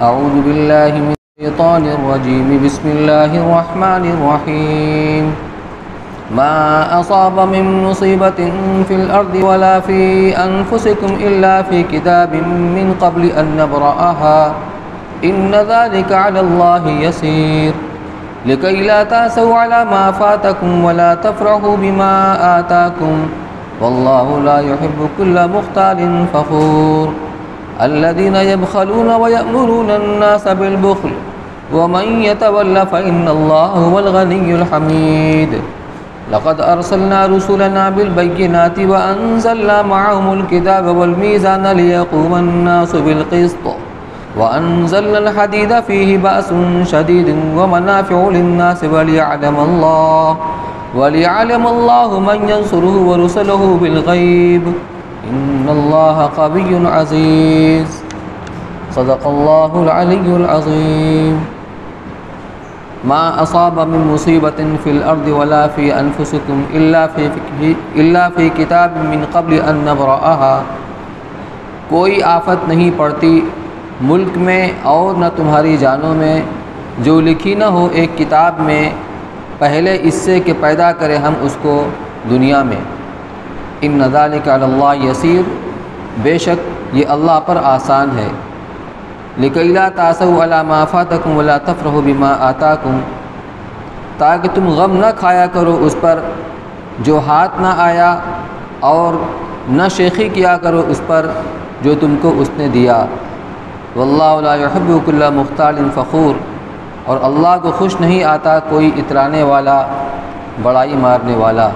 أعوذ بالله من الشيطان الرجيم بسم الله الرحمن الرحيم ما أصاب من مصيبة في الأرض ولا في أنفسكم إلا في كتاب من قبل أن نبرأها إن ذلك على الله يسير لكي لا تأسوا على ما فاتكم ولا تفرحوا بما آتاكم والله لا يحب كل مختال فخور الذين يبخلون ويأمرون الناس بالبخل ومن يتول فإن الله هو الغني الحميد لقد أرسلنا رسلنا بالبينات وأنزلنا معهم الكتاب والميزان ليقوم الناس بالقسط وأنزلنا الحديد فيه بأس شديد ومنافع للناس وليعلم الله من ينصره ورسله بالغيب إن الله قوي عزيز صدق الله العلي العظيم ما أصاب من مصيبة في الأرض ولا في أنفسكم إلا في كتاب من قبل أن نبرأها کوئی آفت نہیں پڑتی ملک میں اور نہ تمہاری جانوں میں جو لکھی نہ ہو ایک کتاب میں پہلے اس سے کہ پیدا کرے ہم اس کو دنیا میں ان ذالک علی اللہ یسیر بے شک یہ اللہ پر آسان ہے لکی لا تاسوا علی ما فاتکم ولا تفرحوا بما آتاکم تاکہ تم غم نہ کھایا کرو اس پر جو ہاتھ نہ آیا اور نہ شیخی کیا کرو اس پر جو تم کو اس نے دیا واللہ لا يحب كل مختال فخور اور اللہ کو خوش نہیں آتا کوئی اترانے والا بڑائی مارنے والا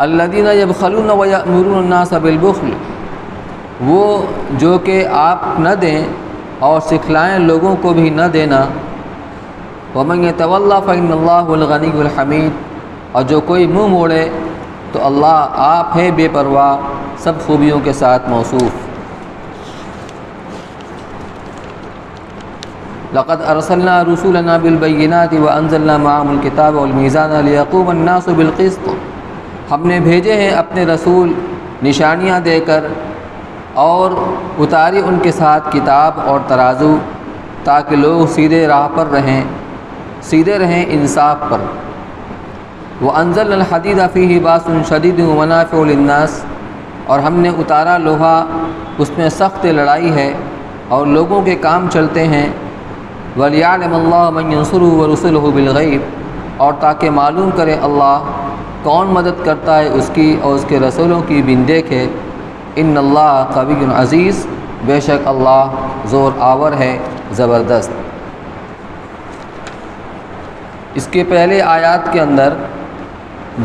الذین یبخلون ویأمرون الناس بالبخل وہ جو کہ آپ نہ دیں اور سکھلائیں لوگوں کو بھی نہ دینا ومن یتولی فإن اللہ هو الغنی الحمید اور جو کوئی منہ موڑے تو اللہ آپ ہے بے پرواہ سب خوبیوں کے ساتھ موصوف لقد ارسلنا رسولنا بالبینات وانزلنا معهم الکتاب والمیزان لیقوم الناس بالقسط ہم نے بھیجے ہیں اپنے رسول نشانیاں دے کر اور اتاری ان کے ساتھ کتاب اور ترازو تاکہ لوگ سیدھے راہ پر سیدھے رہیں انصاف پر وانزلنا الحدید فیہ باس شدید ومنافع للناس اور ہم نے اتارا لوہا اس میں سخت لڑائی ہے اور لوگوں کے کام چلتے ہیں وَلِيَعْلَمَ اللَّهُ مَن يَنصُرُهُ وَرُسُلُهُ بِالْغَيْبِ اور تاکہ معلوم کرے اللہ کون مدد کرتا ہے اس کی اور اس کے رسولوں کی بن دیکھے ان اللہ قوی عزیز بے شک اللہ زور آور ہے زبردست اس کے پہلے آیات کے اندر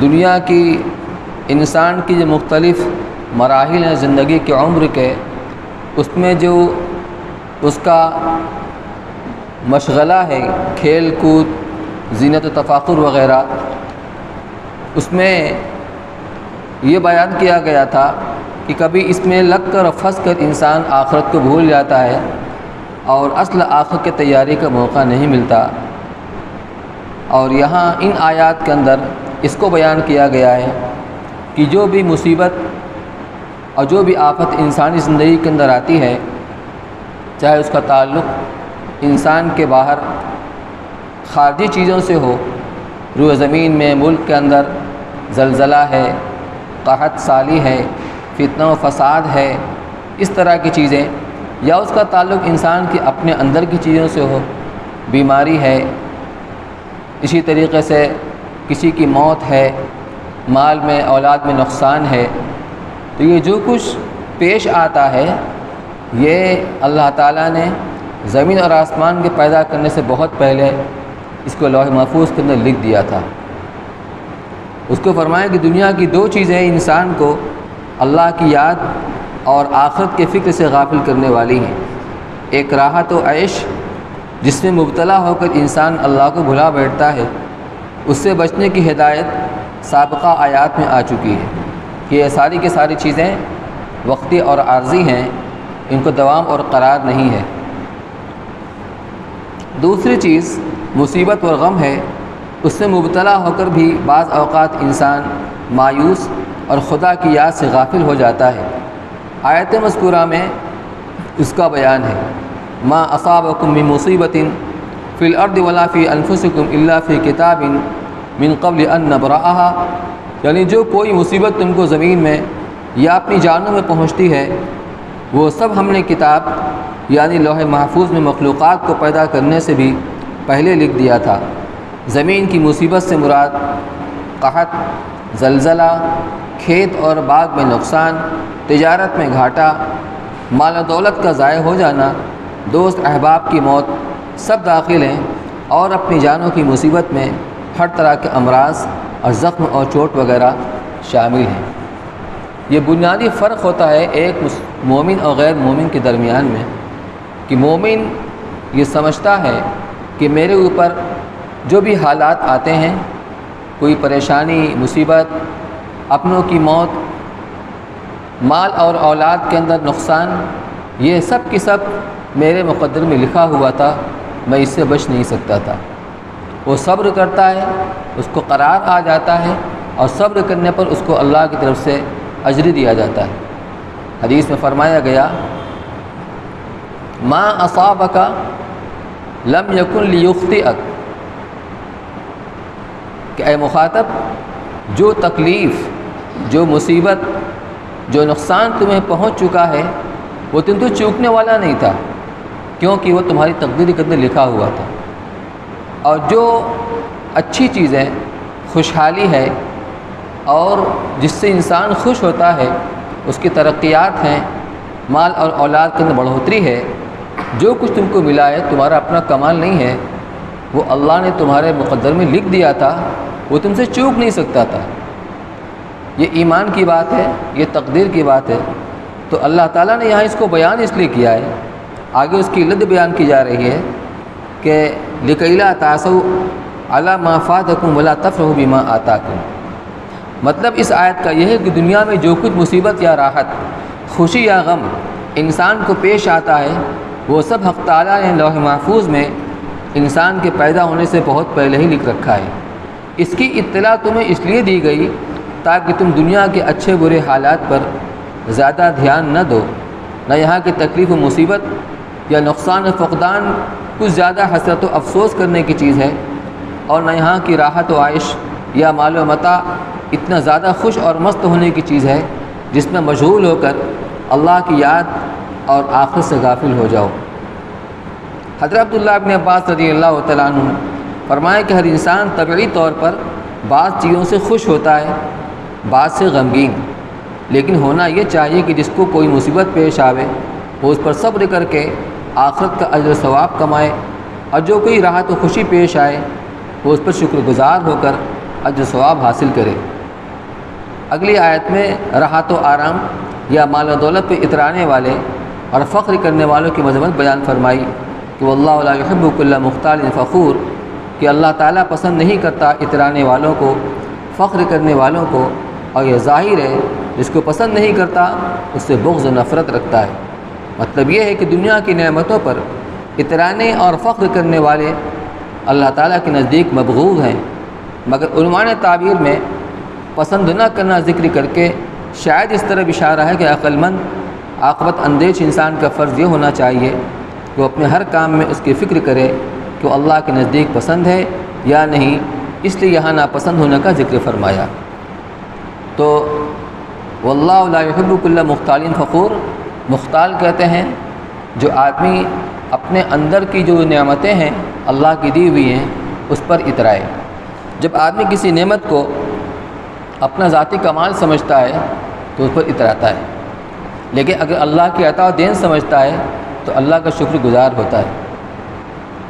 دنیا کی انسان کی جو مختلف مراحل ہیں زندگی کے عمر کے اس میں جو اس کا مشغلہ ہے کھیل کود زینت و تفاخر وغیرہ اس میں یہ بیان کیا گیا تھا کہ کبھی اس میں لگ کر اور پھنس کر انسان آخرت کو بھول جاتا ہے اور اصل آخرت کی تیاری کا موقع نہیں ملتا اور یہاں ان آیات کے اندر اس کو بیان کیا گیا ہے کہ جو بھی مصیبت اور جو بھی آفت انسانی زندگی کے اندر آتی ہے چاہے اس کا تعلق انسان کے باہر خارجی چیزوں سے ہو روئے زمین میں ملک کے اندر زلزلہ ہے قحط سالی ہے فتنہ و فساد ہے اس طرح کی چیزیں یا اس کا تعلق انسان کے اپنے اندر کی چیزوں سے ہو بیماری ہے اسی طریقے سے کسی کی موت ہے مال میں اولاد میں نقصان ہے تو یہ جو کچھ پیش آتا ہے یہ اللہ تعالیٰ نے زمین اور آسمان کے پیدا کرنے سے بہت پہلے اس کو لوح محفوظ کے اندر لکھ دیا تھا اس کو فرمایا کہ دنیا کی دو چیزیں انسان کو اللہ کی یاد اور آخرت کے فکر سے غافل کرنے والی ہیں ایک راحت و عیش جس میں مبتلا ہو کر انسان اللہ کو بھلا بیٹھتا ہے اس سے بچنے کی ہدایت سابقہ آیات میں آ چکی ہے کہ یہ ساری کی ساری چیزیں وقتی اور عارضی ہیں ان کو دوام اور قرار نہیں ہے دوسری چیز مصیبت اور غم ہے اس سے مبتلا ہو کر بھی بعض اوقات انسان مایوس اور خدا کی یاد سے غافل ہو جاتا ہے آیت مذکورہ میں اس کا بیان ہے۔ ما اصابکم من مصیبت فی الارض ولا فی انفسکم الا فی کتاب من قبل ان نبرأها، یعنی جو کوئی مصیبت تم کو زمین میں یا اپنی جانوں میں پہنچتی ہے وہ سب ہم نے کتاب یعنی لوح محفوظ میں مخلوقات کو پیدا کرنے سے بھی پہلے لکھ دیا تھا۔ زمین کی مصیبت سے مراد قحط، زلزلہ، کھیت اور باغ میں نقصان، تجارت میں گھاٹا، مال و دولت کا ضائع ہو جانا، دوست احباب کی موت سب داخل ہیں، اور اپنی جانوں کی مصیبت میں ہر طرح کے امراض اور زخم اور چوٹ وغیرہ شامل ہیں۔ یہ بنیادی فرق ہوتا ہے ایک مومن اور غیر مومن کے درمیان میں، کہ مومن یہ سمجھتا ہے کہ میرے اوپر جو بھی حالات آتے ہیں، کوئی پریشانی، مصیبت، اپنوں کی موت، مال اور اولاد کے اندر نقصان، یہ سب کی سب میرے مقدر میں لکھا ہوا تھا، میں اس سے بچ نہیں سکتا تھا۔ وہ صبر کرتا ہے، اس کو قرار آ جاتا ہے، اور صبر کرنے پر اس کو اللہ کی طرف سے اجر دیا جاتا ہے۔ حدیث میں فرمایا گیا ما اصابک لم یکن لیخطئک، کہ اے مخاطب، جو تکلیف، جو مصیبت، جو نقصان تمہیں پہنچ چکا ہے وہ تم تو چوکنے والا نہیں تھا، کیونکہ وہ تمہاری تقدیر کے اندر لکھا ہوا تھا۔ اور جو اچھی چیزیں، خوشحالی ہے اور جس سے انسان خوش ہوتا ہے، اس کی ترقیات ہیں، مال اور اولاد کے اندر بڑھوتری ہے، جو کچھ تم کو ملا ہے تمہارا اپنا کمال نہیں ہے، وہ اللہ نے تمہارے مقدر میں لکھ دیا تھا، وہ تم سے چوک نہیں سکتا تھا۔ یہ ایمان کی بات ہے، یہ تقدیر کی بات ہے۔ تو اللہ تعالیٰ نے یہاں اس کو بیان اس لیے کیا ہے، آگے اس کی علت بیان کی جا رہی ہے کہ لِكَيْ لَا تَعْسَوْا عَلَىٰ مَا فَاتَكُمْ وَلَا تَفْرَحُوا بِمَا آتَاكُمْ۔ مطلب اس آیت کا یہ ہے کہ دنیا میں جو کچھ مصیبت یا راحت، خوشی یا غم انسان کو پیش آتا ہے، وہ سب حق تعالیٰ نے لوح محفوظ میں انسان کے پیدا ہونے سے بہت پہلے ہی لکھ رکھا ہے۔ اس کی اطلاع تمہیں اس لیے دی گئی تاکہ تم دنیا کے اچھے برے حالات پر زیادہ دھیان نہ دو، نہ یہاں کی تکلیف و مصیبت یا نقصان و فقدان کچھ زیادہ حسرت و افسوس کرنے کی چیز ہے، اور نہ یہاں کی راحت و عائش یا مال و متاع اتنا زیادہ خوش اور مست ہونے کی چیز ہے جس میں مشغول ہو کر اللہ کی یاد اور آخرت سے غافل ہو جاؤ۔ حضرت عبداللہ ابن عباس رضی اللہ تعالیٰ عنہ فرمایا کہ ہر انسان طبعی طور پر بعض چیزوں سے خوش ہوتا ہے، بعض سے غمگین، لیکن ہونا یہ چاہیے کہ جس کو کوئی مصیبت پیش آوے وہ اس پر صبر کر کے آخرت کا اجر و ثواب کمائے، اور جو کوئی راحت و خوشی پیش آئے وہ اس پر شکر گزار ہو کر اجر و ثواب حاصل کرے۔ اگلی آیت میں راحت و آرام یا مال و دولت پہ اترانے والے اور فخر کرنے والوں کی مذمت بیان فرمائی کہ واللہ لا یحب کل مختال فخور، کہ اللہ تعالیٰ پسند نہیں کرتا اترانے والوں کو، فخر کرنے والوں کو، اور یہ ظاہر ہے جس کو پسند نہیں کرتا اس سے بغض و نفرت رکھتا ہے۔ مطلب یہ ہے کہ دنیا کی نعمتوں پر اترانے اور فخر کرنے والے اللہ تعالیٰ کے نزدیک مبغوض ہیں، مگر عنوان تعبیر میں پسند نہ کرنا ذکر کر کے شاید اس طرح اشارہ ہے کہ عقل مند، عاقبت اندیش انسان کا فرض یہ ہونا چاہیے کہ وہ اپنے ہر کام میں اس کی فکر کرے کہ وہ اللہ کے نزدیک پسند ہے یا نہیں، اس لیے یہاں ناپسند ہونے کا ذکر فرمایا۔ تو واللہ لا یحب کل مختال فخور، مختال کہتے ہیں جو آدمی اپنے اندر کی جو نعمتیں ہیں اللہ کی دی ہوئی ہیں اس پر اترائے۔ جب آدمی کسی نعمت کو اپنا ذاتی کمال سمجھتا ہے تو اس پر اتراتا ہے، لیکن اگر اللہ کی عطا و دین سمجھتا ہے تو اللہ کا شکر گزار ہوتا ہے۔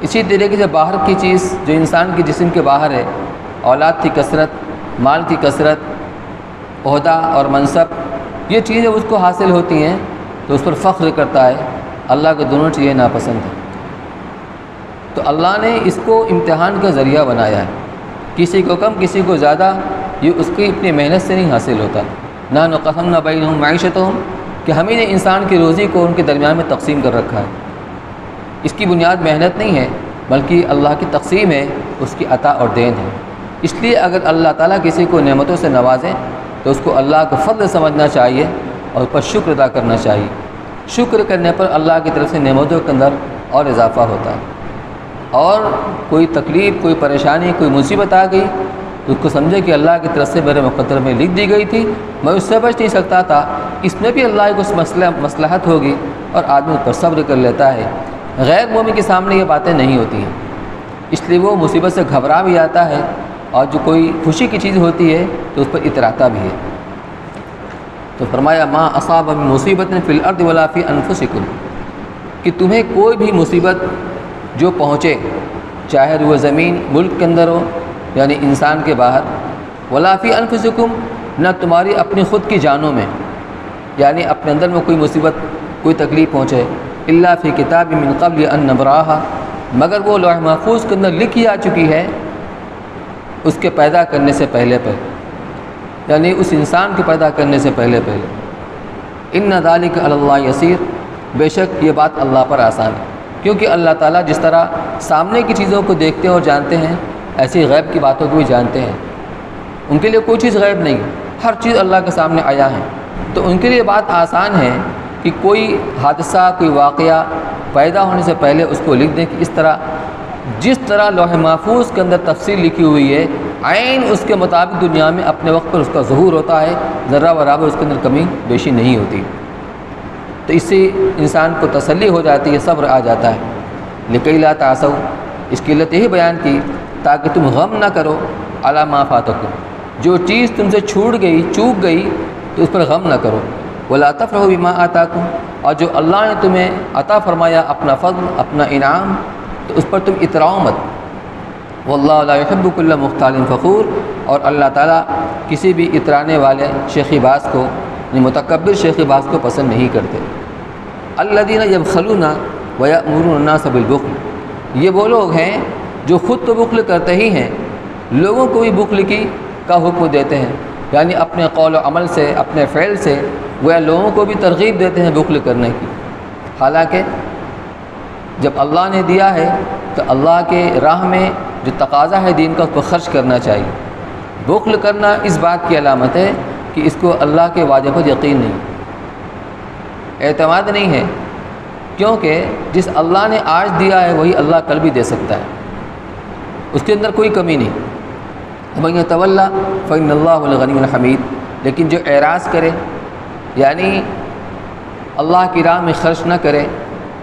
اسی طریقے سے باہر کی چیز جو انسان کے جسم کے باہر ہے، اولاد کی کثرت، مال کی کثرت، عہدہ اور منصب، یہ چیزیں اس کو حاصل ہوتی ہیں تو اس پر فخر کرتا ہے، اللہ کو دونوں چیزیں ناپسند ہیں۔ تو اللہ نے اس کو امتحان کا ذریعہ بنایا ہے، کسی کو کم کسی کو زیادہ، یہ اس کی اپنی محنت سے نہیں حاصل ہوتا۔ نحن قسمنا بینہم معیشتہم، کہ ہمیں نے انسان کی روزی کو ان کے درمیان میں تقسیم کر رکھا ہے، اس کی بنیاد محنت نہیں ہے بلکہ اللہ کی تقسیم ہے، اس کی عطا اور دین ہے۔ اس لیے اگر اللہ تعالیٰ کسی کو نعمتوں سے نوازیں تو اس کو اللہ کا فضل سمجھنا چاہیے اور اس پر شکر ادا کرنا چاہیے۔ شکر کرنے پر اللہ کی طرف سے نعمتوں کے اندر اور اضافہ ہوتا ہے۔ اور کوئی تکلیف، کوئی پریشانی، کوئی مصیبت آ گئی تو اس کو سمجھے کہ اللہ کی طرف سے میرے مقدر میں لکھ دی گئی تھی، میں اس سے بچ نہیں سکتا تھا، اس میں بھی اللہ کی کچھ مصلحت ہوگی، اور آدمی اس پر صبر کر لیتا ہے۔ غیر مومن کے سامنے یہ باتیں نہیں ہوتی ہیں، اس لیے وہ مصیبت سے گھبرا بھی آتا ہے، اور جو کوئی خوشی کی چیز ہوتی ہے تو اس پر اتراتا بھی ہے۔ تو فرمایا ما اصاب من مصیبت فی الارض ولا فی انفسکم، کہ تمہیں کوئی بھی مصیبت جو پہنچے، چاہے وہ زمین ملک کے اندر ہو یعنی انسان کے باہر، ولا فی انفسکم، نہ تمہاری اپنی خود کی جانوں میں، یعنی اپنے اندر میں کوئی مصیبت، کوئی تکلیف پہنچے، الا فی کتاب من قبل ان نبراہا، مگر وہ لوح محفوظ کے اندر لکھی آ چکی ہے اس کے پیدا کرنے سے پہلے یعنی اس انسان کے پیدا کرنے سے پہلے۔ ان ذالک علی اللہ یسیر، بے شک یہ بات اللہ پر آسان ہے، کیونکہ اللہ تعالیٰ جس طرح سامنے کی چیزوں کو دیکھتے ہیں اور جانتے ہیں، ایسی غیب کی باتوں کو بھی جانتے ہیں۔ ان کے لیے کوئی چیز غیب نہیں، ہر چیز اللہ کے سامنے آیا ہے، تو ان کے لیے بات آسان ہے کہ کوئی حادثہ، کوئی واقعہ پیدا ہونے سے پہلے اس کو لکھ دیں، کہ جس طرح لوح محفوظ کے اندر تفصیل لکھی ہوئی ہے، عین اس کے مطابق دنیا میں اپنے وقت پر اس کا ظہور ہوتا ہے، ذرہ برابر اس کے اندر کمی بیشی نہیں ہوتی۔ تو اس سے انسان کو تسلی ہو جاتی ہے، صبر آ جاتا ہے۔ لکی لا تعصوا، اس کی علت یہی بیان کی تاکہ تم غم نہ کرو، علی ما فاتکم، جو چیز تم سے چھوٹ گئی، چوک گئی، تو اس پر غم نہ کرو، ولا تفرحوا بما آتاکم، اور جو اللہ نے تمہیں عطا فرمایا اپنا فضل، اپنا انعام، تو اس پر تم اتراؤ مت۔ واللہ لا يحب كل مختال فخور، اور اللہ تعالیٰ کسی بھی اترانے والے شیخی باز کو، یعنی متکبر شیخی باز کو پسند نہیں کرتے۔ الذین یبخلون ویأمرون الناس بالبخل، یہ وہ لوگ ہیں جو خود تو بخل کرتے ہی ہیں، لوگوں کو بھی بخل کا حکم دیتے ہیں، یعنی اپنے قول و عمل سے، اپنے فعل سے وہ لوگوں کو بھی ترغیب دیتے ہیں بخل کرنے کی۔ حالانکہ جب اللہ نے دیا ہے تو اللہ کے راہ میں جو تقاضا ہے دین کا، اس پر خرچ کرنا چاہیے۔ بخل کرنا اس بات کی علامت ہے کہ اس کو اللہ کے وعدے پر یقین نہیں، اعتماد نہیں ہے، کیونکہ جس اللہ نے آج دیا ہے وہی اللہ کل بھی دے سکتا ہے، اس کے اندر کوئی کمی نہیں۔ وَمَن يَتَوَلَّ فَإِنَّ اللَّهَ الْغَنِيُّ الْحَمِيدُ، لیکن جو اعراض کرے، یعنی اللہ کی راہ میں خرچ نہ کرے،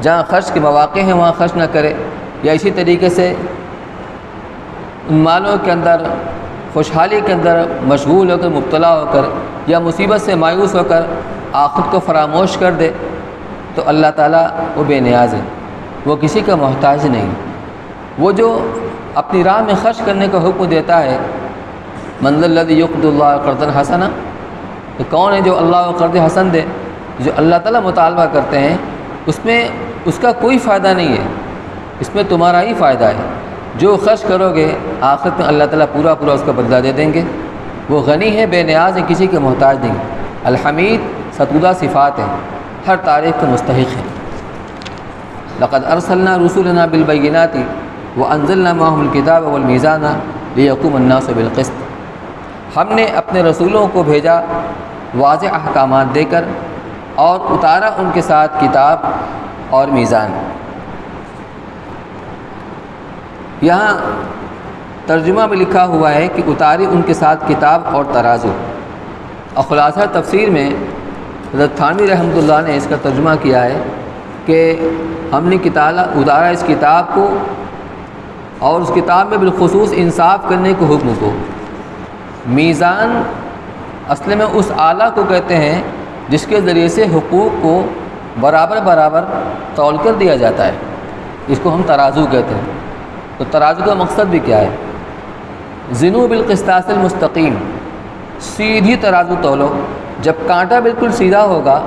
جہاں خرچ کے مواقع ہیں وہاں خرچ نہ کرے، یا اسی طریقے سے ان مالوں کے اندر، خوشحالی کے اندر مشغول ہو کر، مبتلا ہو کر، یا مصیبت سے مایوس ہو کر آخرت کو فراموش کر دے، تو اللہ تعالیٰ وہ بے نیاز ہے، وہ کسی کا محتاج نہیں۔ وہ جو اپنی راہ میں خرچ کرنے کا حکم دیتا ہے، من ذا الذی یقرض اللہ قرضا حسنا، تو کون ہے جو اللہ کو قرض حسن دے؟ جو اللہ تعالیٰ مطالبہ کرتے ہیں اس میں اس کا کوئی فائدہ نہیں ہے، اس میں تمہارا ہی فائدہ ہے۔ جو خرچ کرو گے آخرت میں اللہ تعالیٰ پورا اس کا بدلہ دے دیں گے۔ وہ غنی ہے، بے نیاز ہے، کسی کے محتاج نہیں۔ الحمید ستودہ صفات ہیں، ہر تعریف کا مستحق ہے۔ لقد ارسلنا رسولنا بالبینات وانزلنا معهم الکتاب والمیزان لیقوم الناس بالقسط، ہم نے اپنے رسولوں کو بھیجا واضح احکامات دے کر، اور اتارا ان کے ساتھ کتاب اور میزان۔ یہاں ترجمہ میں لکھا ہوا ہے کہ اتاری ان کے ساتھ کتاب اور ترازو، اور خلاصہ تفسیر میں حضرت تھانوی رحمۃ اللہ نے اس کا ترجمہ کیا ہے کہ ہم نے اتارا اس کتاب کو، اور اس کتاب میں بالخصوص انصاف کرنے کے حکم کو۔ میزان اصل میں اس آلہ کو کہتے ہیں جس کے ذریعے سے حقوق کو برابر تول کر دیا جاتا ہے، اس کو ہم ترازو کہتے ہیں۔ تو ترازو کا مقصد بھی کیا ہے؟ زنوا بالقسطاس المستقیم، سیدھی ترازو تولو۔ جب کانٹا بالکل سیدھا ہوگا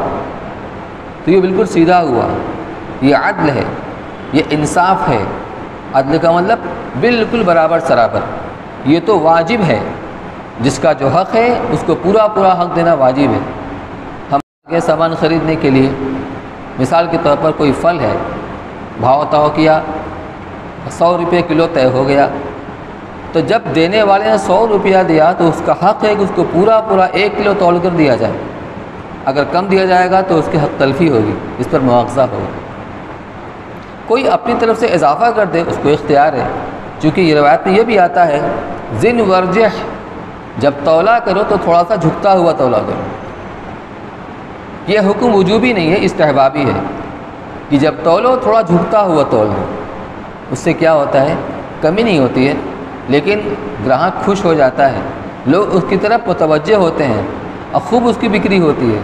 تو یہ بالکل سیدھا ہوا، یہ عدل ہے، یہ انصاف ہے۔ عدل کا مطلب بالکل برابر سرابر، یہ تو واجب ہے، جس کا جو حق ہے اس کو پورا حق دینا واجب ہے۔ ہم کے سامان خریدنے کے لیے مثال کے طور پر کوئی پھل ہے، بھاؤ تاؤ کیا، 100 روپے کلو طے ہو گیا، تو جب دینے والے نے 100 روپیہ دیا تو اس کا حق ہے کہ اس کو پورا 1 کلو تول کر دیا جائے۔ اگر کم دیا جائے گا تو اس کی حق تلفی ہوگی، اس پر مواخذہ ہوگا۔ کوئی اپنی طرف سے اضافہ کر دے اس کو اختیار ہے، چونکہ یہ روایت میں یہ بھی آتا ہے زن ورجح، جب تولا کرو تو تھوڑا سا جھکتا ہوا تولا کرو۔ یہ حکم وجوبی نہیں ہے، استحبابی ہے کہ جب تولو تھوڑا جھکتا ہوا تول دو، اس سے کیا ہوتا ہے کمی نہیں ہوتی ہے، لیکن گراہک خوش ہو جاتا ہے، لوگ اس کی طرف متوجہ ہوتے ہیں اور خوب اس کی بکری ہوتی ہے۔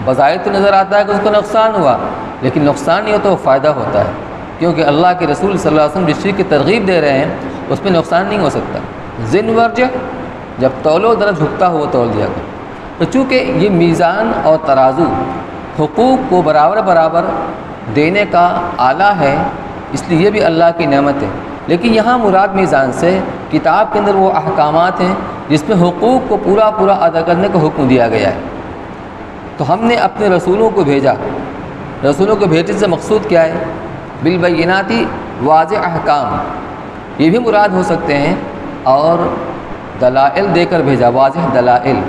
بظاہر تو نظر آتا ہے کہ اس کو نقصان ہوا، لیکن نقصان نہیں ہوتا، وہ فائدہ ہوتا ہے، کیونکہ اللہ کے رسول صلی اللہ علیہ وسلم جس چیز کی ترغیب دے رہے ہیں اس میں نقصان نہیں ہو سکتا۔ زن ورجح، جب تولو ذرا جھکتا ہوا تول دیا کرو۔ تو چونکہ یہ میزان اور ترازو حقوق کو برابر برابر دینے کا آلہ ہے، اس لیے یہ بھی اللہ کی نعمت ہے، لیکن یہاں مراد میزان سے کتاب کے اندر وہ احکامات ہیں جس میں حقوق کو پورا پورا ادا کرنے کا حکم دیا گیا ہے۔ تو ہم نے اپنے رسولوں کو بھیجا، رسولوں کو بھیجنے سے مقصود کیا ہے؟ بالبیناتی، واضح احکام، یہ بھی مراد ہو سکتے ہیں، اور دلائل دے کر بھیجا، واضح دلائل،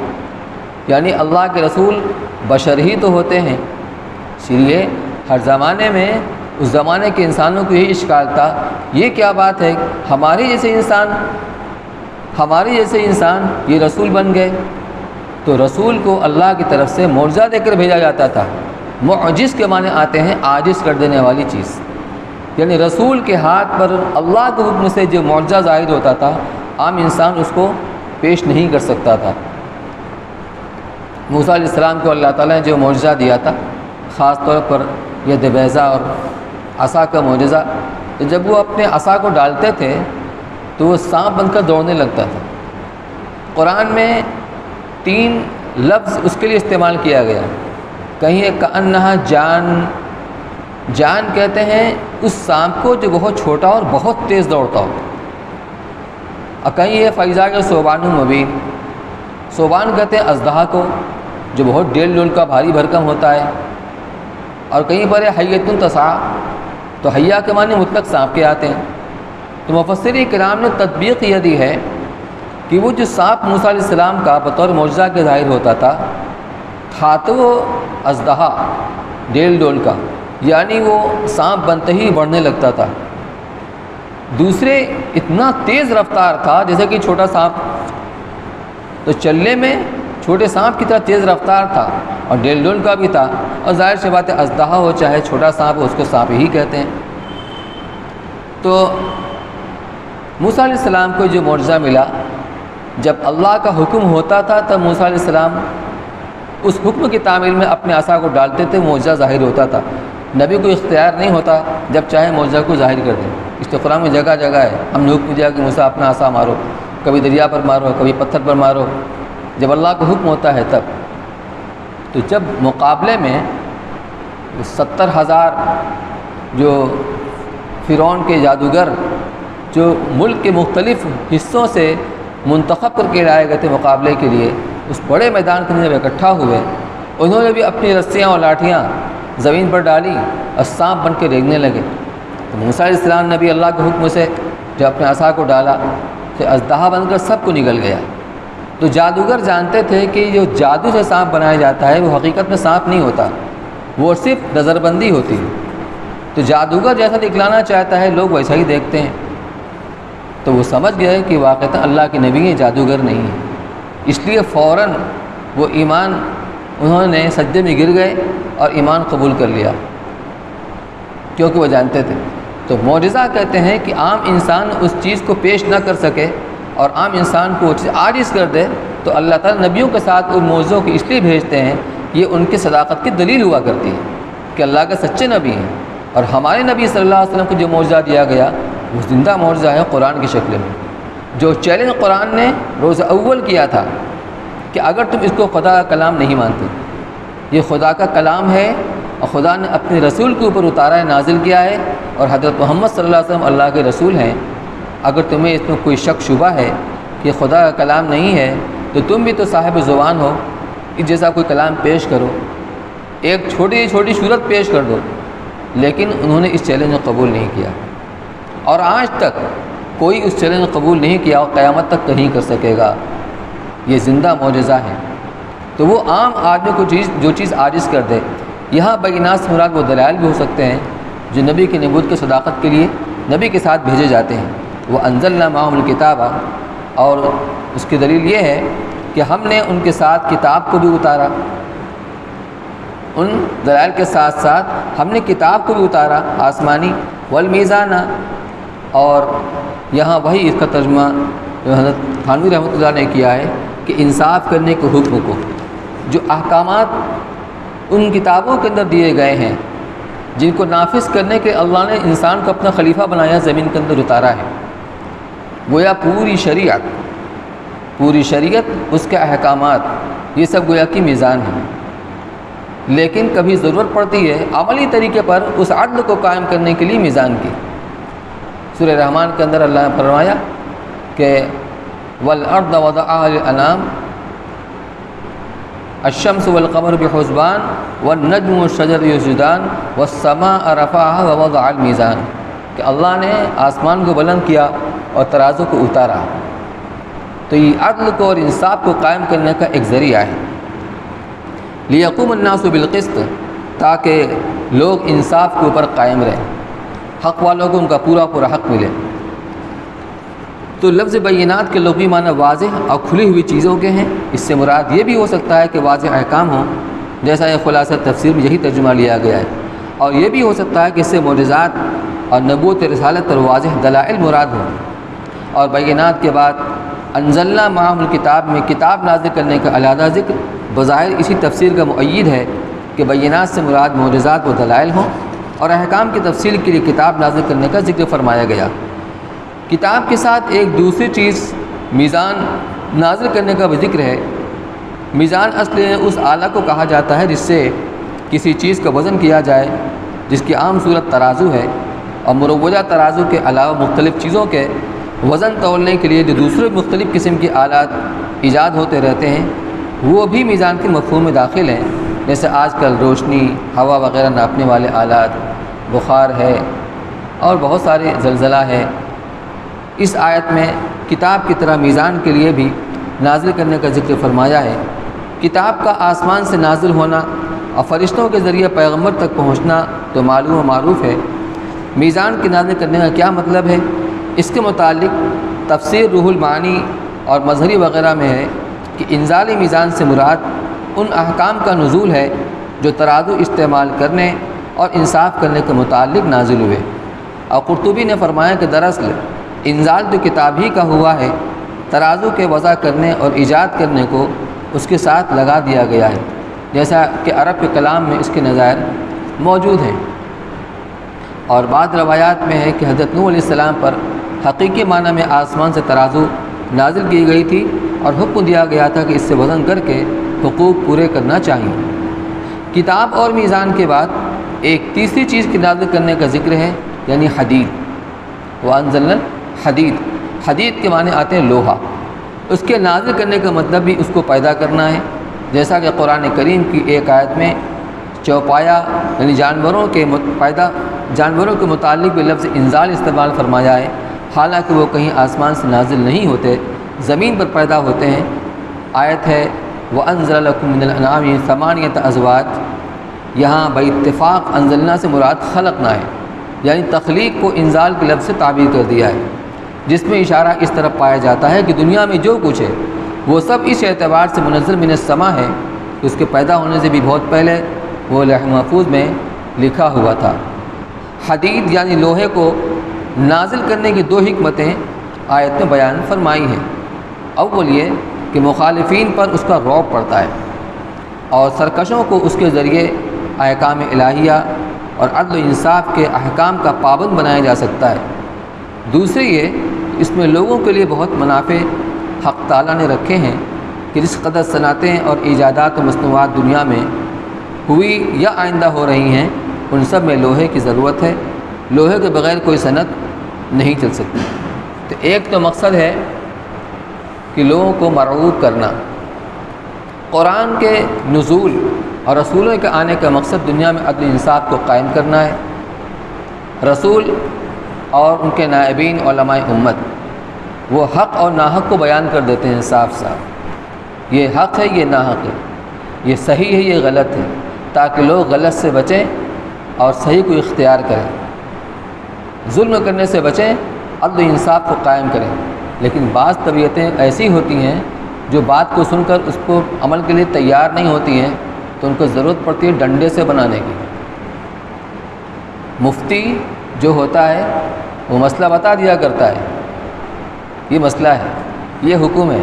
یعنی اللہ کے رسول بشر ہی تو ہوتے ہیں، اس لیے ہر زمانے میں اس زمانے کے انسانوں کو یہی اشکال تھا، یہ کیا بات ہے ہمارے جیسے انسان یہ رسول بن گئے؟ تو رسول کو اللہ کی طرف سے معجزہ دے کر بھیجا جاتا تھا۔ معجز کے معنی آتے ہیں عاجز کر دینے والی چیز، یعنی رسول کے ہاتھ پر اللہ کے حکم سے جو معجزہ ظاہر ہوتا تھا عام انسان اس کو پیش نہیں کر سکتا تھا۔ موسیٰ علیہ السلام کو اللہ تعالیٰ نے جو معجزہ دیا تھا، خاص طور پر ید بیضا اور عصا کا معجزہ، تو جب وہ اپنے عصا کو ڈالتے تھے تو وہ سانپ بن کر دوڑنے لگتا تھا۔ قرآن میں 3 لفظ اس کے لیے استعمال کیا گیا، کہیں ایک کأنہا جان کہتے ہیں اس سانپ کو جو بہت چھوٹا اور بہت تیز دوڑتا ہو، اور کہیں یہ فیضا کے صوبان مبین، صوبان کہتے ہیں اژدہا کو جو بہت 1.5 لول کا بھاری بھرکم ہوتا ہے، اور کہیں پر ہے حیۃ تسعیٰ، تو حیہ کے معنی مطلق سانپ کے آتے ہیں۔ تو مفسرین کرام نے تطبیق یہ دی ہے کہ وہ جو سانپ موسیٰ علیہ السلام کا بطور معجزہ کے ظاہر ہوتا تھا تو وہ اژدہا 1.5 لول کا، یعنی وہ سانپ بنتے ہی بڑھنے لگتا تھا۔ دوسرے اتنا تیز رفتار تھا جیسے کہ چھوٹا سانپ، تو چلنے میں چھوٹے سانپ کی طرح تیز رفتار تھا، اور 1.5 لول کا بھی تھا، اور ظاہر سی بات ہے اژدہا ہو چاہے چھوٹا سانپ ہو اس کو سانپ ہی کہتے ہیں۔ تو موسیٰ علیہ السلام کو جو معجزہ ملا، جب اللہ کا حکم ہوتا تھا تب موسیٰ علیہ السلام اس حکم کی تعمیل میں اپنے عصا کو ڈالتے تھے، معجزہ ظاہر ہوتا تھا۔ نبی کو اختیار نہیں ہوتا جب چاہے معجزہ کو ظاہر کر دیں، اس تو قرآن میں جگہ جگہ ہے، ہم نے حکم دیا کہ موسیٰ اپنا عصا مارو، کبھی دریا پر مارو، کبھی پتھر پر مارو، جب اللہ کا حکم ہوتا ہے تب۔ تو جب مقابلے میں 70,000 جو فرعون کے جادوگر جو ملک کے مختلف حصوں سے منتخب کر کے لائے گئے تھے مقابلے کے لیے، اس بڑے میدان کے اندر اکٹھا ہوئے، انہوں نے بھی اپنی رسیاں اور لاٹھیاں زمین پر ڈالی اور سانپ بن کے ریگنے لگے۔ تو موسیٰ علیہ السلام نے بھی اللہ کے حکم سے جب اپنے عصا کو ڈالا تو اژدہا بن کر سب کو نگل گیا۔ تو جادوگر جانتے تھے کہ جو جادو سے سانپ بنایا جاتا ہے وہ حقیقت میں سانپ نہیں ہوتا، وہ صرف نظر بندی ہوتی ہے۔ تو جادوگر جیسا دکھلانا چاہتا ہے لوگ ویسا ہی دیکھتے ہیں، تو وہ سمجھ گئے کہ واقعتاً اللہ کے نبی ہیں، جادوگر نہیں ہیں، اس لیے فوراً وہ ایمان انہوں نے سجدے میں گر گئے اور ایمان قبول کر لیا، کیونکہ وہ جانتے تھے۔ تو معجزہ کہتے ہیں کہ عام انسان اس چیز کو پیش نہ کر سکے اور عام انسان کو وہ چیز عاجز کر دے، تو اللہ تعالیٰ نبیوں کے ساتھ ان معجزوں کو اس لیے بھیجتے ہیں، یہ ان کی صداقت کی دلیل ہوا کرتی ہے کہ اللہ کے سچے نبی ہیں۔ اور ہمارے نبی صلی اللہ علیہ وسلم کو جو معجزہ دیا گیا وہ زندہ معجزہ ہے قرآن کی شکل میں، جو چیلنج قرآن نے روز اول کیا تھا کہ اگر تم اس کو خدا کا کلام نہیں مانتے، یہ خدا کا کلام ہے اور خدا نے اپنے رسول کے اوپر اتارا ہے، نازل کیا ہے، اور حضرت محمد صلی اللہ علیہ وسلم اللہ کے رسول ہیں، اگر تمہیں اس میں کوئی شک شبہ ہے کہ خدا کا کلام نہیں ہے تو تم بھی تو صاحب زبان ہو، اس جیسا کوئی کلام پیش کرو، ایک چھوٹی چھوٹی صورت پیش کر دو۔ لیکن انہوں نے اس چیلنج کو قبول نہیں کیا، اور آج تک کوئی اس چیلنج کو قبول نہیں کیا اور قیامت تک نہیں کر سکے گا۔ یہ زندہ معجزہ ہے۔ تو وہ عام آدمی کو جو چیز عاجز کر دے. یہاں بینات سے مراد وہ دلائل بھی ہو سکتے ہیں جو نبی کی نبوت کی صداقت کے لیے نبی کے ساتھ بھیجے جاتے ہیں. وہ انزلنا معہم الکتاب، اور اس کی دلیل یہ ہے کہ ہم نے ان کے ساتھ کتاب کو بھی اتارا. ان دلائل کے ساتھ ساتھ ہم نے کتاب کو بھی اتارا آسمانی. والمیزان، اور یہاں وہی اس کا ترجمہ حضرت تھانوی رحمۃ اللہ نے کیا ہے کہ انصاف کرنے کے حکم کو، جو احکامات ان کتابوں کے اندر دیے گئے ہیں جن کو نافذ کرنے کے اللہ نے انسان کو اپنا خلیفہ بنایا، زمین کے اندر اتارا ہے. گویا پوری شریعت اس کے احکامات یہ سب گویا کی میزان ہے. لیکن کبھی ضرورت پڑتی ہے عملی طریقے پر اس عدل کو قائم کرنے کے لیے میزان کی. سورہ رحمان کے اندر اللہ نے فرمایا کہ والارض وضعها للانام الشمس والقمر بحسبان والنجم والشجر يسجدان والسماء رفعها ووضع الميزان، کہ اللہ نے آسمان کو بلند کیا اور ترازو کو اتارا. تو یہ عدل کو اور انصاف کو قائم کرنے کا ایک ذریعہ ہے. لیقوم الناس بالقسط، تاکہ لوگ انصاف کے اوپر قائم رہیں، حق والوں کو ان کا پورا حق ملے. تو لفظ بینات کے لغوی معنی واضح اور کھلی ہوئی چیزوں کے ہیں. اس سے مراد یہ بھی ہو سکتا ہے کہ واضح احکام ہوں، جیسا یہ خلاصہ تفسیر میں یہی ترجمہ لیا گیا ہے. اور یہ بھی ہو سکتا ہے کہ اس سے معجزات اور نبوت رسالت اور واضح دلائل مراد ہوں. اور بینات کے بعد انزلنا معہم الکتاب میں کتاب نازل کرنے کا علیحدہ ذکر بظاہر اسی تفسیر کا مؤید ہے کہ بینات سے مراد معجزات و دلائل ہوں، اور احکام کی تفصیل کے لیے کتاب نازل کرنے کا ذکر فرمایا گیا. کتاب کے ساتھ ایک دوسری چیز میزان نازل کرنے کا بھی ذکر ہے. میزان اصل اس آلہ کو کہا جاتا ہے جس سے کسی چیز کا وزن کیا جائے، جس کی عام صورت ترازو ہے. اور مروجہ ترازو کے علاوہ مختلف چیزوں کے وزن تولنے کے لیے جو دوسرے مختلف قسم کے آلات ایجاد ہوتے رہتے ہیں وہ بھی میزان کے مفہوم میں داخل ہیں. جیسے آج کل روشنی، ہوا وغیرہ ناپنے والے آلات، بخار ہے اور بہت سارے زلزلہ ہے. اس آیت میں کتاب کی طرح میزان کے لیے بھی نازل کرنے کا ذکر فرمایا ہے. کتاب کا آسمان سے نازل ہونا اور فرشتوں کے ذریعے پیغمبر تک پہنچنا تو معلوم و معروف ہے. میزان کے نازل کرنے کا کیا مطلب ہے؟ اس کے متعلق تفسیر روح المعانی اور مظہری وغیرہ میں ہے کہ انزال میزان سے مراد ان احکام کا نزول ہے جو ترازو استعمال کرنے اور انصاف کرنے کے متعلق نازل ہوئے. اور قرطبی نے فرمایا کہ دراصل انزال تو کتاب ہی کا ہوا ہے، ترازو کے وضع کرنے اور ایجاد کرنے کو اس کے ساتھ لگا دیا گیا ہے، جیسا کہ عرب کے کلام میں اس کے نظائر موجود ہیں. اور بعض روایات میں ہے کہ حضرت نوح علیہ السلام پر حقیقی معنی میں آسمان سے ترازو نازل کی گئی تھی اور حکم دیا گیا تھا کہ اس سے وزن کر کے حقوق پورے کرنا چاہیے. کتاب اور میزان کے بعد ایک تیسری چیز کی نازل کرنے کا ذکر ہے، یعنی حدید. وانزلنا الحدید، حدید کے معنی آتے ہیں لوہا. اس کے نازل کرنے کا مطلب بھی اس کو پیدا کرنا ہے، جیسا کہ قرآن کریم کی ایک آیت میں چوپایا یعنی جانوروں کے متعلق بھی لفظ انزال استعمال فرمایا ہے، حالانکہ وہ کہیں آسمان سے نازل نہیں ہوتے، زمین پر پیدا ہوتے ہیں. آیت ہے وَأَنزَلَ لَكُم مِّنَ الْأَنْعَامِ ثَمَانِيَةَ أَزْوَاجٍ. یہاں باتفاق انزلنا سے مراد خلقنا ہے، یعنی تخلیق کو انزال کے لفظ سے تعبیر کر دیا ہے، جس میں اشارہ اس طرف پایا جاتا ہے کہ دنیا میں جو کچھ ہے وہ سب اس اعتبار سے منزل من السماء ہے کہ اس کے پیدا ہونے سے بھی بہت پہلے وہ لوح محفوظ میں لکھا ہوا تھا. حدید یعنی لوہے کو نازل کرنے کی دو حکمتیں آیت میں بیان فرمائی ہیں. اول یہ کہ مخالفین پر اس کا رعب پڑتا ہے اور سرکشوں کو اس کے ذریعے احکام الہیہ اور عدل و انصاف کے احکام کا پابند بنایا جا سکتا ہے. دوسری یہ اس میں لوگوں کے لیے بہت منافع حق تعالیٰ نے رکھے ہیں کہ جس قدر صنعتیں اور ایجادات و مصنوعات دنیا میں ہوئی یا آئندہ ہو رہی ہیں ان سب میں لوہے کی ضرورت ہے. لوہے کے بغیر کوئی صنعت نہیں چل سکتی. تو ایک تو مقصد ہے کہ لوگوں کو مرعوب کرنا. قرآن کے نزول اور رسولوں کے آنے کا مقصد دنیا میں عدل انصاف کو قائم کرنا ہے. رسول اور ان کے نائبین علماء امت وہ حق اور ناحق کو بیان کر دیتے ہیں صاف صاف، یہ حق ہے یہ ناحق ہے. یہ صحیح ہے یہ غلط ہے، تاکہ لوگ غلط سے بچیں اور صحیح کو اختیار کریں، ظلم کرنے سے بچیں، عدل و انصاف کو قائم کریں۔ لیکن بعض طبیعتیں ایسی ہوتی ہیں جو بات کو سن کر اس کو عمل کے لیے تیار نہیں ہوتی ہیں، تو ان کو ضرورت پڑتی ہے ڈنڈے سے بنانے کی۔ مفتی جو ہوتا ہے وہ مسئلہ بتا دیا کرتا ہے، یہ مسئلہ ہے، یہ حکم ہے،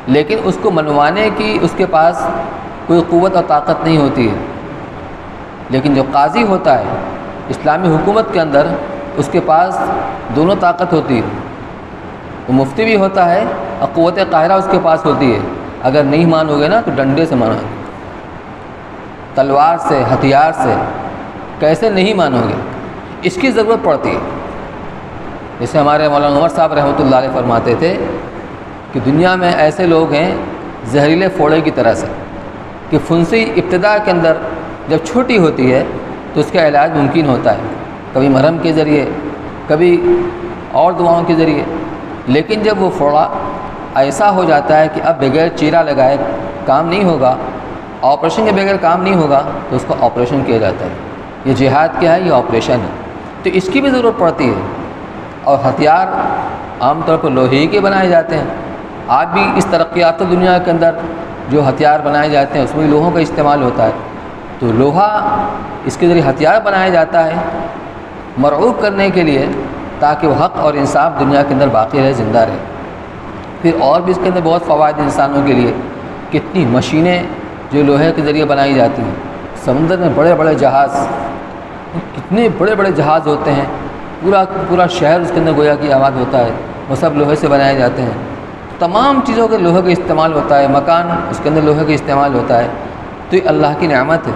لیکن اس کو منوانے کی اس کے پاس کوئی قوت اور طاقت نہیں ہوتی ہے۔ لیکن جو قاضی ہوتا ہے اسلامی حکومت کے اندر، اس کے پاس دونوں طاقت ہوتی ہے، وہ مفتی بھی ہوتا ہے اور قوت قاہرہ اس کے پاس ہوتی ہے۔ اگر نہیں مانو گے نا تو ڈنڈے سے مانو گے، تلوار سے، ہتھیار سے، کیسے نہیں مانو گے، اس کی ضرورت پڑتی ہے۔ جیسے ہمارے مولانا عمر صاحب رحمۃ اللہ علیہ فرماتے تھے کہ دنیا میں ایسے لوگ ہیں زہریلے پھوڑے کی طرح سے، کہ پھنسی ابتدا کے اندر جب چھوٹی ہوتی ہے تو اس کا علاج ممکن ہوتا ہے، کبھی مرہم کے ذریعے، کبھی اور دعاؤں کے ذریعے، لیکن جب وہ پھوڑا ایسا ہو جاتا ہے کہ اب بغیر چیرا لگائے کام نہیں ہوگا، آپریشن کے بغیر کام نہیں ہوگا، تو اس کو آپریشن کیا جاتا ہے۔ یہ جہاد کیا ہے؟ یہ آپریشن ہے، تو اس کی بھی ضرورت پڑتی ہے۔ اور ہتھیار عام طور پر لوہے کے بنائے جاتے ہیں، آج بھی اس ترقی یافتہ دنیا کے اندر جو ہتھیار بنائے جاتے ہیں اس میں لوہوں کا استعمال ہوتا ہے، تو لوہا اس کے ذریعے ہتھیار بنایا جاتا ہے مرعوب کرنے کے لیے، تاکہ وہ حق اور انصاف دنیا کے اندر باقی رہے، زندہ رہے۔ پھر اور بھی اس کے اندر بہت فوائد انسانوں کے لیے، کتنی مشینیں جو لوہے کے ذریعے بنائی جاتی ہیں، سمندر میں بڑے بڑے جہاز، کتنے بڑے بڑے جہاز ہوتے ہیں، پورا شہر اس کے اندر گویا کہ آباد ہوتا ہے، وہ سب لوہے سے بنائے جاتے ہیں۔ تمام چیزوں کے لوہے کا استعمال ہوتا ہے، مکان اس کے اندر لوہے کا استعمال ہوتا ہے، تو یہ اللہ کی نعمت ہے۔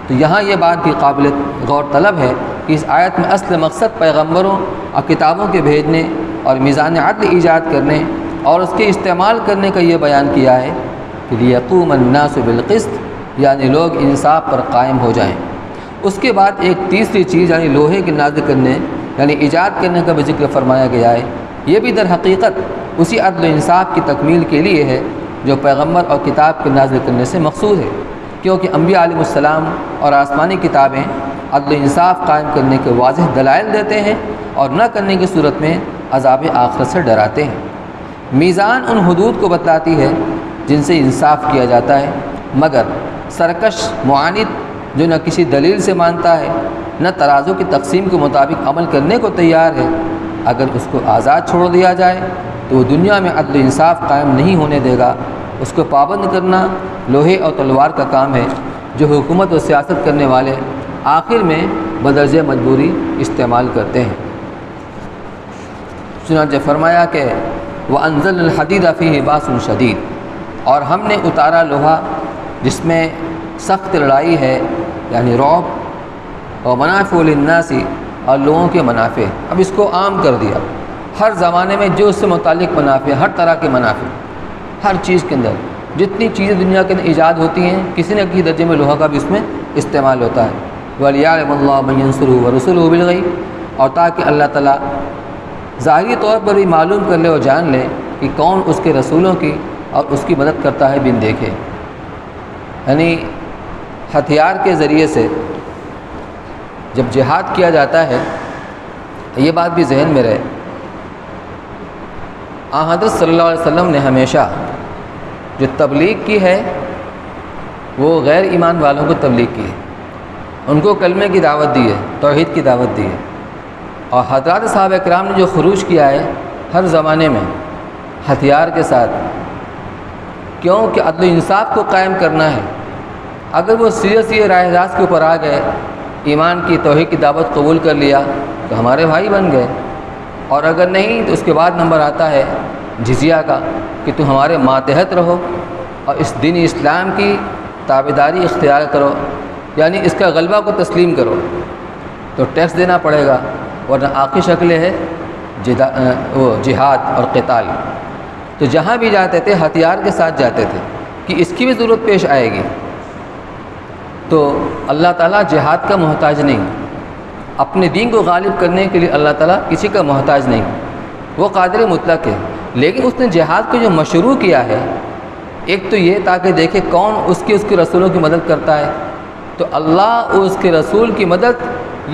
تو یہاں یہ بات بھی قابل غور طلب ہے کہ اس آیت میں اصل مقصد پیغمبروں اور کتابوں کے بھیجنے اور میزان عدل ایجاد کرنے اور اس کے استعمال کرنے کا یہ بیان کیا ہے کہ لیقوم الناس بالقسط، یعنی لوگ انصاف پر قائم ہو جائیں۔ اس کے بعد ایک تیسری چیز یعنی لوہے کے نازل کرنے یعنی ایجاد کرنے کا بھی ذکر فرمایا گیا ہے۔ یہ بھی در حقیقت اسی عدل و انصاف کی تکمیل کے لیے ہے جو پیغمبر اور کتاب کے نازل کرنے سے مقصود ہے، کیونکہ انبیاء علیہ السلام اور آسمانی کتابیں عدل و انصاف قائم کرنے کے واضح دلائل دیتے ہیں اور نہ کرنے کی صورت میں عذاب آخرت سے ڈراتے ہیں۔ میزان ان حدود کو بتلاتی ہے جن سے انصاف کیا جاتا ہے، مگر سرکش معاند جو نہ کسی دلیل سے مانتا ہے نہ ترازو کی تقسیم کے مطابق عمل کرنے کو تیار ہے، اگر اس کو آزاد چھوڑ دیا جائے تو وہ دنیا میں عدل و انصاف قائم نہیں ہونے دے گا۔ اس کو پابند کرنا لوہے اور تلوار کا کام ہے، جو حکومت و سیاست کرنے والے آخر میں بدرجہ مجبوری استعمال کرتے ہیں۔ چنانچہ فرمایا کہ وَأَنزَلْنَا الْحَدِيدَ فِيهِ بَأْسٌ شَدِيدٌ، اور ہم نے اتارا لوہا جس میں سخت لڑائی ہے، یعنی رعب، وَمَنَافِعُ لِلنَّاسِ، اور لوگوں کے منافع۔ اب اس کو عام کر دیا، ہر زمانے میں جو اس سے متعلق منافع، ہر طرح کے منافع، ہر چیز کے اندر جتنی چیزیں دنیا کے اندر ایجاد ہوتی ہیں کسی نہ کسی درجے میں لوہا کا بھی اس میں استعمال ہوتا ہے۔ وَلِيَعْلَمَ اللَّهُ مَن يَنصُرُهُ وَرُسُلُهُ بِالْغَيْبِ، اور تاکہ اللہ تعالیٰ ظاہری طور پر بھی معلوم کر لے اور جان لے کہ کون اس کے رسولوں کی اور اس کی مدد کرتا ہے بن دیکھے۔ یعنی ہتھیار کے ذریعے سے جب جہاد کیا جاتا ہے، یہ بات بھی ذہن میں رہے، حضرت صلی اللہ علیہ وسلم نے ہمیشہ جو تبلیغ کی ہے وہ غیر ایمان والوں کو تبلیغ کی ہے، ان کو کلمے کی دعوت دی ہے، توحید کی دعوت دی ہے۔ اور حضرات صحابہ کرام نے جو خروج کیا ہے ہر زمانے میں ہتھیار کے ساتھ، کیوں کہ عدل و انصاف کو قائم کرنا ہے۔ اگر وہ سیدھے راہ راست کے اوپر آ گئے، ایمان کی توحید کی دعوت قبول کر لیا تو ہمارے بھائی بن گئے، اور اگر نہیں تو اس کے بعد نمبر آتا ہے جزیہ کا، کہ تم ہمارے ماتحت رہو اور اس دین اسلام کی تابعداری اختیار کرو، یعنی اس کا غلبہ کو تسلیم کرو، تو ٹیکس دینا پڑے گا، ورنہ آخری شکل ہے جہاد اور قتال۔ تو جہاں بھی جاتے تھے ہتھیار کے ساتھ جاتے تھے کہ اس کی بھی ضرورت پیش آئے گی، تو اللہ تعالیٰ جہاد کا محتاج نہیں، اپنے دین کو غالب کرنے کے لیے اللہ تعالیٰ کسی کا محتاج نہیں، وہ قادر مطلق ہے، لیکن اس نے جہاد کو جو مشروع کیا ہے ایک تو یہ تاکہ دیکھے کون اس کے رسولوں کی مدد کرتا ہے، تو اللہ اور اس کے رسول کی مدد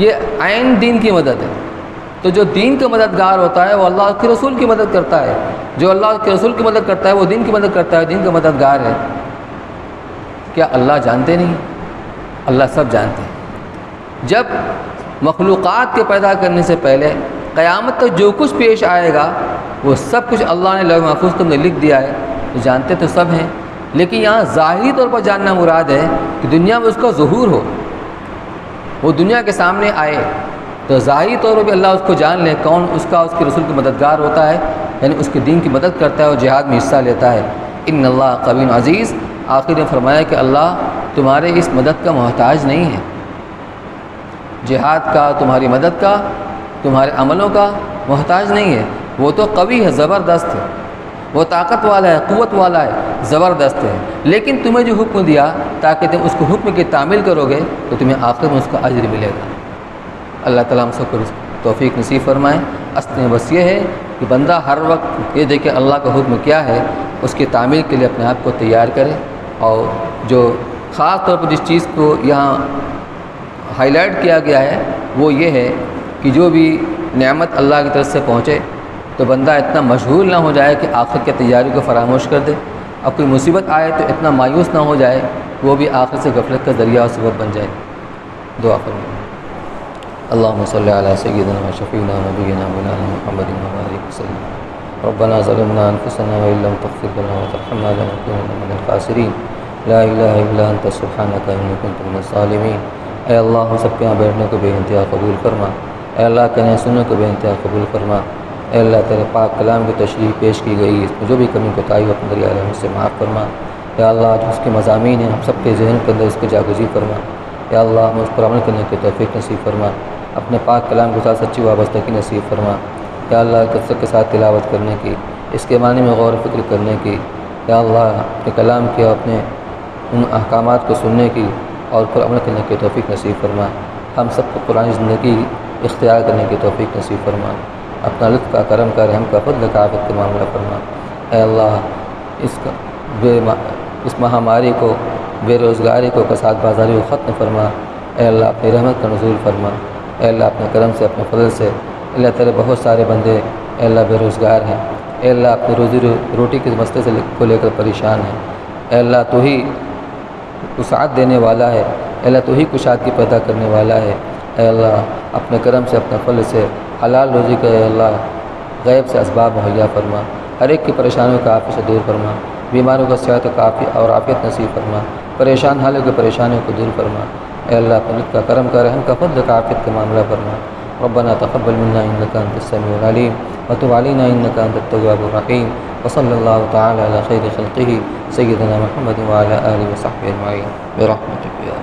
یہ عین دین کی مدد ہے۔ تو جو دین کا مددگار ہوتا ہے وہ اللہ کے رسول کی مدد کرتا ہے، جو اللہ کے رسول کی مدد کرتا ہے وہ دین کی مدد کرتا ہے، دین کا مددگار ہے۔ کیا اللہ جانتے نہیں؟ اللہ سب جانتے ہیں۔ جب مخلوقات کے پیدا کرنے سے پہلے قیامت تک جو کچھ پیش آئے گا وہ سب کچھ اللہ نے لوح محفوظ کے اندر لکھ دیا ہے، جانتے تو سب ہیں، لیکن یہاں ظاہری طور پر جاننا مراد ہے کہ دنیا میں اس کا ظہور ہو، وہ دنیا کے سامنے آئے، تو ظاہری طور پر بھی اللہ اس کو جان لے کون اس کے رسول کی مددگار ہوتا ہے، یعنی اس کے دین کی مدد کرتا ہے اور جہاد میں حصہ لیتا ہے۔ ان اللہ قوی عزیز، آخر نے فرمایا کہ اللہ تمہارے اس مدد کا محتاج نہیں ہے، جہاد کا، تمہاری مدد کا، تمہارے عملوں کا محتاج نہیں ہے، وہ تو قوی ہے، زبردست ہے، وہ طاقت والا ہے، قوت والا ہے، زبردست ہے، لیکن تمہیں جو حکم دیا تاکہ تم اس کو حکم کی تعمیل کرو گے تو تمہیں آخر میں اس کا اجر ملے گا۔ اللہ تعالیٰ ہم سب کو توفیق نصیب فرمائے۔ اصل میں بس یہ ہے کہ بندہ ہر وقت یہ دیکھے اللہ کا حکم کیا ہے، اس کی تعمیل کے لیے اپنے آپ کو تیار کرے، اور جو خاص طور پر جس چیز کو یہاں ہائی لائٹ کیا گیا ہے وہ یہ ہے کہ جو بھی نعمت اللہ کی طرف سے پہنچے تو بندہ اتنا مشغول نہ ہو جائے کہ آخر کی تیاری کو فراموش کر دے، اب کوئی مصیبت آئے تو اتنا مایوس نہ ہو جائے وہ بھی آخر سے غفلت کا ذریعہ اور سبب بن جائے۔ دعا فرمائیں۔ اللہم صلی علی سیدنا و شفیعنا نبینا مولانا محمد وبارک وسلم۔ ربنا ظلمنا انفسنا وان لم تغفر لنا وترحمنا لنکونن من الخاسرین۔ لا الہ الا انت سبحانک انی کنت من الظالمین۔ اے اللہ ہم سب کے یہاں بیٹھنے کو بے انتہا قبول فرما، اے اللہ کہنے سننے کو بے انتہا قبول فرما، اے اللہ تیرے پاک کلام کی تشریح پیش کی گئی، اس میں جو بھی کمی کوتاہی ہو اپنے دریا رحمت سے معاف فرما۔ اے اللہ جو اس کے مضامین ہیں ہم سب کے ذہن کے اندر اس کو جاگزی فرما، اے اللہ ہم اس پر عمل کرنے کی توفیق نصیب فرما، اپنے پاک کلام کے ساتھ سچی وابستگی نصیب فرما، یا اللہ کثرت کے ساتھ تلاوت کرنے کی، اس کے معنی میں غور و فکر کرنے کی، یا اللہ اپنے کلام کے اپنے ان احکامات کو سننے کی اور پر عمل کرنے کی توفیق نصیب فرما۔ ہم سب کو قرآن زندگی اختیار کرنے کی توفیق نصیب فرما، اپنا لطف کا کرم کا رحم کا فضل کا عافیت کا معاملہ فرما۔ اے اللہ اس مہاماری کو، بے روزگاری کو، کساد بازاری کو ختم فرما۔ اے اللہ اپنی رحمت کا نزول فرما، اے اللہ اپنے کرم سے، اپنے فضل سے، اللہ تیرے بہت سارے بندے اے اللہ بے روزگار ہیں، اے اللہ اپنی روزی روٹی کے مسئلے سے کو لے کر پریشان ہیں، اے اللہ تو ہی وسعت دینے والا ہے، اے اللہ تو ہی کشادگی پیدا کرنے والا ہے، اے اللہ اپنے کرم سے، اپنے فضل سے حلال روزی کا اے اللہ غیب سے اسباب مہیا فرما، ہر ایک کی پریشانیوں کا عافیت سے دور فرما، بیماروں کا صحت اور عافیت نصیب فرما، پریشان حالوں کی پریشانیوں کو دور فرما، اے اللہ اپنے لطف کا کرم کا رحم کا فضل کا عافیت کا معاملہ فرما۔ ربنا تقبل منا انك انت السميع العليم وتب علينا انك انت التواب الرحيم، وصلى الله تعالى على خير خلقه سيدنا محمد وعلى اله وصحبه اجمعين برحمتك يا